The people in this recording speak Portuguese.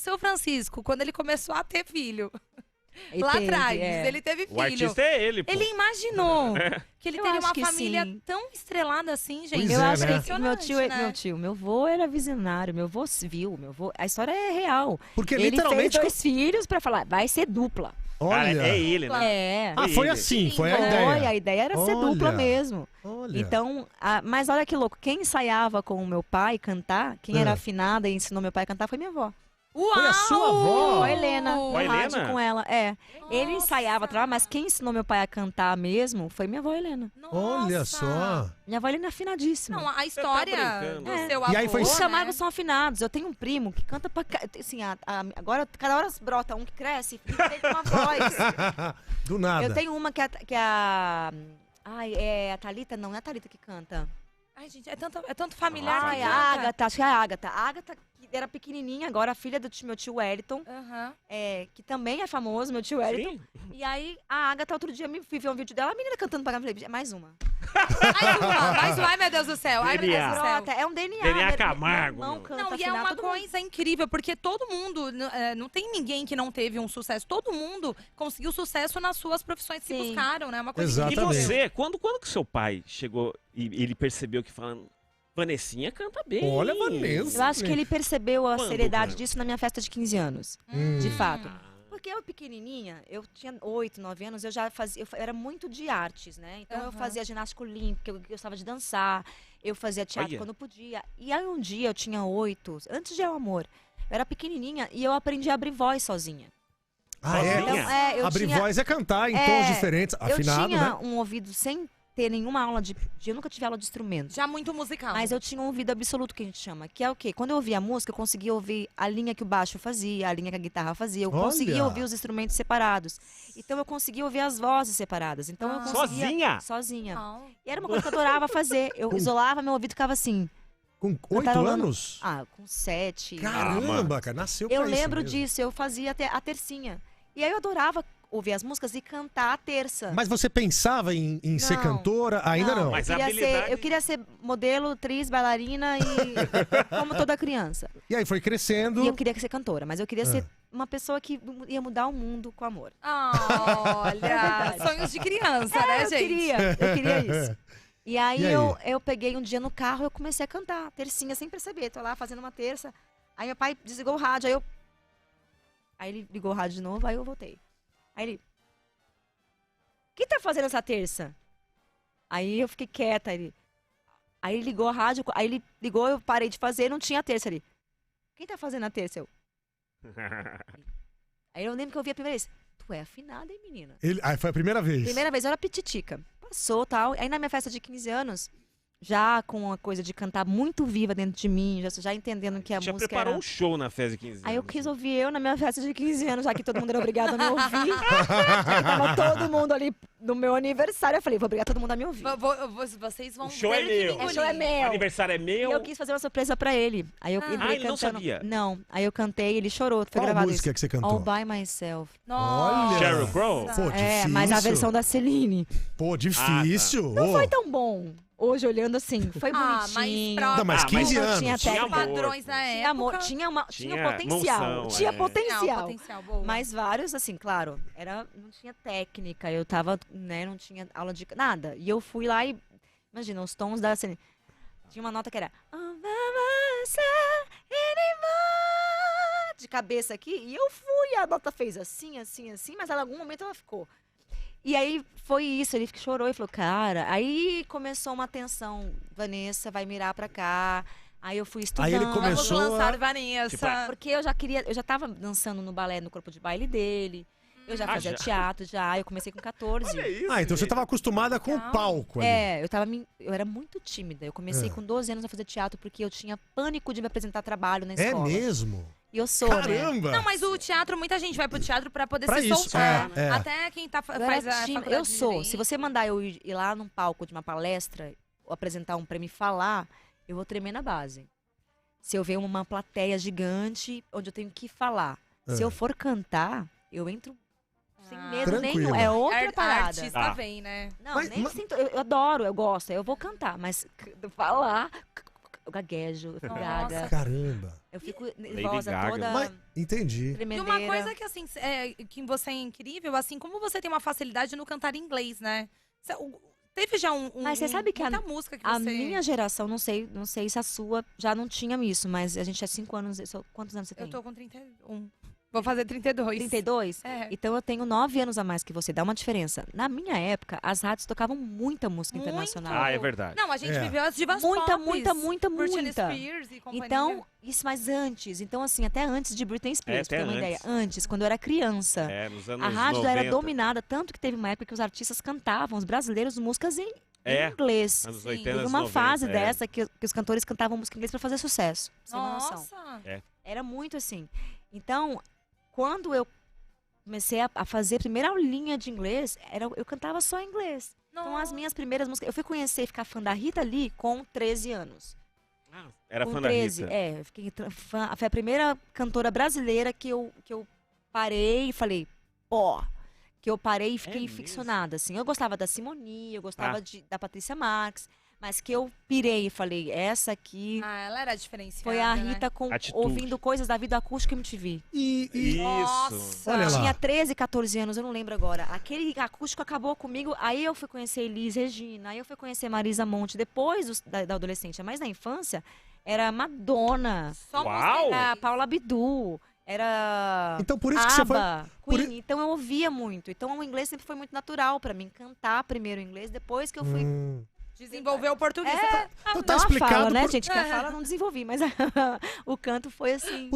seu Francisco, quando ele começou a ter filho, Ele lá teve, atrás, é. ele teve filho. O artista é ele, pô. Ele imaginou que ele Eu teria acho uma que família sim. tão estrelada assim, gente. Pois Eu é, acho né? que Impressionante, né? meu avô era visionário, meu avô viu, a história é real. Porque Ele literalmente... fez 2 filhos pra falar, vai ser dupla. Olha. Cara, é ele, né? É. Ah, foi ele. assim, Sim, foi a foi, ideia. A ideia era ser Olha. dupla mesmo. Olha. Então, mas olha que louco, quem ensaiava com o meu pai cantar, quem era afinada e ensinou meu pai a cantar foi minha avó. Uau! Foi a sua avó? A Helena, no a rádio Helena? com ela. É. Ele Nossa! ensaiava, mas quem ensinou meu pai a cantar mesmo foi minha avó Helena. Olha Nossa! só. Minha avó Helena é afinadíssima. Não, a história brincando. do É. seu E avô, aí foi Os isso? Camargos são afinados. Eu tenho um primo que canta pra... Assim, agora, cada hora brota um que cresce e tem uma voz. Do nada. Eu tenho uma que é a... Ai, é a Thalita? Não é a Thalita que canta. Ai, gente, é tanto familiar. Ah, que Ai, a canta. Agatha, acho que é a Agatha. A Agatha, que era pequenininha, agora a filha do meu tio Wellington, Aham. que também é famoso, meu tio Wellington. Sim. E aí, a Agatha, outro dia, me fui ver um vídeo dela, a menina cantando pra cá, eu falei, é mais uma. Mais um, ai, meu Deus do céu. Ai, meu Deus do céu. Brota, é um DNA. DNA meu Camargo, irmão meu. canta Não, e é afinal, uma todo mundo. coisa incrível, porque todo mundo, não tem ninguém que não teve um sucesso. Todo mundo conseguiu sucesso nas suas profissões que Sim. buscaram, né? É uma coisa Exato. E incrível. Exatamente. você, quando que seu pai chegou e ele percebeu que falando, Vanessinha canta bem. Olha, Vanessa. Eu acho que ele percebeu a Quando, seriedade cara? disso na minha festa de 15 anos, de Hum. fato. Porque eu pequenininha, eu tinha 8, 9 anos, eu já fazia, eu era muito de artes, né? Então eu Aham. fazia ginástica olímpica, eu gostava de dançar, eu fazia teatro Olha. quando podia. E aí um dia eu tinha 8, antes de Eu Amor, eu era pequenininha e eu aprendi a abrir voz sozinha. Ah, é? Sozinha? Então, eu Abrir tinha, voz é cantar em É, tons diferentes. eu Afinado, tinha né? um ouvido sem ter nenhuma aula eu nunca tive aula de instrumento. Já muito musical. Mas eu tinha um ouvido absoluto, que a gente chama, que é o quê? Quando eu ouvia a música, eu conseguia ouvir a linha que o baixo fazia, a linha que a guitarra fazia, eu Olha! conseguia ouvir os instrumentos separados. Então eu conseguia ouvir as vozes separadas. Então eu Ah. conseguia... Sozinha? Sozinha. Não. E era uma coisa que eu adorava fazer. Eu isolava, meu ouvido ficava assim. Com 8 Cantarolando. anos? Ah, com 7. Caramba, cara. Nasceu pra Eu isso lembro mesmo. disso, eu fazia até a tercinha. E aí eu adorava ouvir as músicas e cantar a terça. Mas você pensava em ser Não. cantora? Ainda não. Mas Eu a queria, habilidade- eu queria ser modelo, atriz, bailarina e como toda criança. E aí foi crescendo. E eu queria ser cantora, mas eu queria Ah. ser uma pessoa que ia mudar o mundo com amor. Olha, verdade. sonhos de criança, né, eu gente? queria isso. E aí, E aí? Eu peguei um dia no carro e eu comecei a cantar, tercinha, sem perceber. Tô lá fazendo uma terça. Aí meu pai desligou o rádio, Aí ele ligou o rádio de novo, aí eu voltei. Aí ele... Quem tá fazendo essa terça? Aí eu fiquei quieta, Aí ele ligou a rádio, aí ele ligou, eu parei de fazer, não tinha terça ali. Quem tá fazendo a terça? Aí eu lembro que eu vi a primeira vez. Tu é afinada, hein, menina? Aí foi a primeira vez. Primeira vez eu era pititica. Passou, tal. Aí na minha festa de 15 anos, já com a coisa de cantar muito viva dentro de mim, já entendendo que a Já música preparou era... um show na festa de 15 anos. Aí eu quis ouvir eu na minha festa de 15 anos, já que todo mundo era obrigado a me ouvir. Aí tava todo mundo ali no meu aniversário. Eu falei, vou obrigar todo mundo a me ouvir. Vocês vão O show ter é que meu. me O engolir. show é O meu. aniversário é E meu. eu quis fazer uma surpresa pra ele. Aí eu entrei Ah, ele não cantando. sabia? Não. Aí eu cantei, ele chorou. Foi Qual gravado música isso. que você cantou? All by myself. Nossa. Sheryl Crow? Pô, É, mas a difícil. versão da Celine. Pô, difícil. Não Ô. foi tão bom. Hoje, olhando assim, foi Ah, mas bonitinho. pra- Não, mas Ah, 15 não anos. tinha Tinha técnica. amor, padrões pô. na época. Tinha amor, tinha Tinha potencial. emoção, Tinha é. potencial. Potencial, boa. Mas vários, assim, claro, não tinha técnica, eu tava, né, não tinha aula de nada. E eu fui lá e, imagina, os tons da Celine. Tinha uma nota que era "All by myself anymore", de cabeça aqui, e eu fui, a nota fez assim, assim, assim, mas em algum momento ela ficou. E aí foi isso, ele chorou e falou, cara, aí começou uma tensão, Vanessa vai mirar pra cá. Aí eu fui estudando. Aí ele Vamos começou lançar a- Vanessa. Tipo, Porque eu já tava dançando no balé, no corpo de baile dele. Eu já Ah, fazia já? teatro, já. Eu comecei com 14. Olha isso, Ah, então você gente. tava acostumada com o Legal. palco ali. É, eu era muito tímida. Eu comecei É. com 12 anos a fazer teatro porque eu tinha pânico de me apresentar trabalho na É escola. mesmo? E eu sou, né? Caramba! Não, mas o teatro, muita gente vai pro teatro pra poder Pra se isso, soltar. é. Até quem Eu faz era a tímida. faculdade Eu de sou. Direito. Se você mandar eu ir lá num palco de uma palestra, ou apresentar um prêmio e falar, eu vou tremer na base. Se eu ver uma plateia gigante onde eu tenho que falar. Se É. eu for cantar, eu entro sem Ah. medo Tranquila. nenhum. É outra A parada. artista Ah. vem, né? Não, Mas- nem mas- sinto. Eu adoro, eu gosto. Eu vou cantar, mas falar. eu gaguejo, eu fico Nossa. gaga. Caramba. Eu fico nervosa, Gaga. toda Mas, entendi. E tremendeira. uma coisa que, assim, que você é incrível, assim, como você tem uma facilidade no cantar em inglês, né? Teve já Mas você sabe que muita música que A você... minha geração, não sei se a sua já não tinha isso, mas a gente é 5 anos. Quantos anos você tem? Eu tô com 31. Vou fazer 32. 32? É. Então eu tenho 9 anos a mais que você, dá uma diferença. Na minha época, as rádios tocavam muita música Muito. internacional. Ah, é verdade. Não, a gente É. viveu as divas Muita, pops. muita. Britney Spears e companhia. Então, isso mais antes. Então, assim, até antes de Britney Spears, pra até ter uma ideia. antes. Antes, quando eu era criança. É, nos anos A rádio 90. era dominada, tanto que teve uma época que os artistas cantavam, os brasileiros, músicas em inglês. Anos Sim. 80, Teve anos uma 90, fase é. dessa que os cantores cantavam música em inglês pra fazer sucesso. Pra você ter uma noção. Nossa. Era muito assim. Então, quando eu comecei a fazer a primeira aulinha de inglês, eu cantava só em inglês. Então, as minhas primeiras músicas... Eu fui conhecer e ficar fã da Rita Lee com 13 anos. Ah, era Com fã 13, da Rita. eu fiquei fã. Foi a primeira cantora brasileira que eu parei e falei, pô... Que eu parei e fiquei mesmo? ficcionada, assim. Eu gostava da Simone, eu gostava Ah. da Patrícia Marques, mas que eu pirei e falei, essa aqui Ah, ela era diferenciada, foi a né? Rita Atitude. ouvindo coisas da vida acústica MTV. E Isso. Nossa. Olha lá. Tinha 13, 14 anos, eu não lembro agora. Aquele acústico acabou comigo, aí eu fui conhecer Elis Regina, aí eu fui conhecer Marisa Monte, depois da adolescência, mas na infância era Madonna, Só Uau! música era Paula Abdul, era então por isso que você foi. ABBA, por Queen, então eu ouvia muito. Então o inglês sempre foi muito natural pra mim, cantar primeiro em inglês, depois que eu fui... desenvolver o português. É, Então tá não a explicado fala, né, por- gente? Que a fala eu não desenvolvi, mas o canto foi assim...